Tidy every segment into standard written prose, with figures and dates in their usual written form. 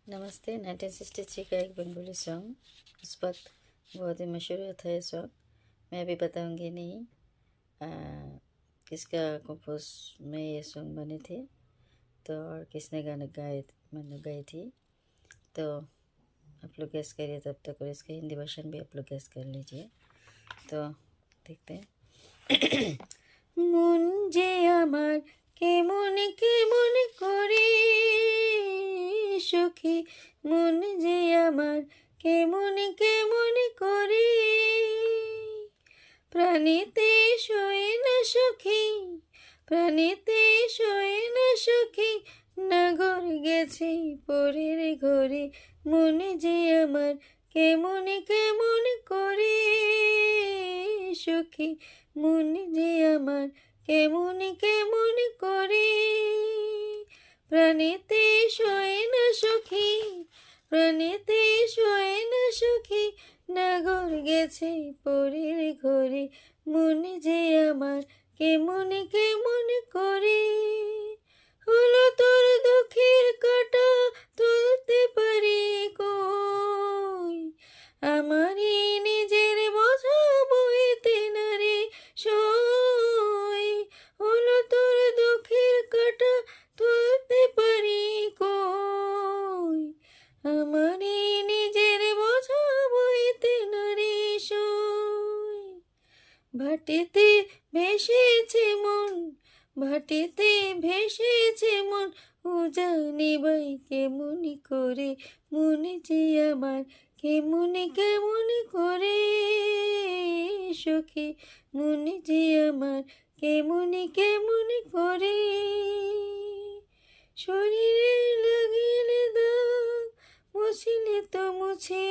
नमस्ते। 1963 का एक बंगाली सॉन्ग, उस वक्त बहुत ही मशहूर था ये सॉन्ग। मैं अभी बताऊंगी नहीं किसका कंपोज में ये सॉन्ग बने थे, तो और किसने गाना मैंने गाई थी, तो आप लोग गैस करिए तब तक, और इसका हिंदी वर्जन भी आप लोग गैस कर लीजिए। तो देखते हैं। মন যে আমার কেমন কেমন করে সখী, মন যে আমার কেমন কেমন করে, প্রাণীতে শোয় না সখী, প্রাণীতে শোয় না সখী, নাগর গেছে পরের ঘরে, মন যে আমার কেমন কেমন করে সখী, মন যে আমার কেমন কেমন করে, প্রাণীতে শোয় না সখী, প্রাণীতে শোয় না সখী, নাগর গেছে পরের ঘরে, মন যে আমার কেমন কেমন করে। হলো তোর দুঃখের কাটা তুলতে পারি কই, আমারই নিজের বোঝা বইতে না রে সই। হলো তোর দুঃখের কাটা তুলতে পারি কই, আমারই নিজের বোঝা বইতে না রে সই। ভাটিতে ভেসেছে মন, ভাটিতে ভেসেছে মন, উজানি বাই কেমন করে, মন যে আমার কেমন কেমন করে সখী, মন যে আমার কেমন কেমন করে। শরীরে লাগিলে দাগ মুছিলে তো মুছে,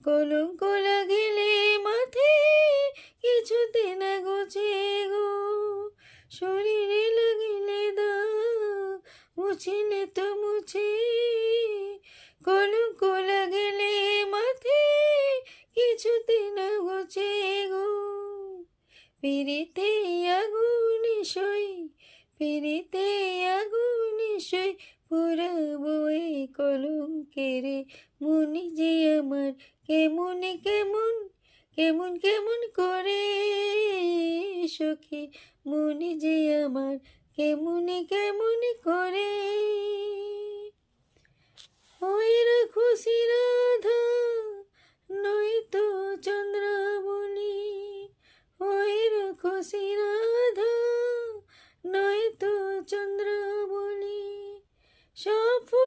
কলঙ্ক লাগিলে মাথে কিছুতে না গোছে গো। শরীরে লাগিলে দাগ মুছিলে তো মুছে, কলঙ্ক লাগিলে মাথে কিছুতে না গোছে গো। পিরিতে আগুনে সই, পিরিতে আগুনে সই, পুরাবো এই কলঙ্কেরে, মন যে আমার কেমন কেমন কেমন কেমন করে সখী, মন যে আমার কেমন কেমন করে।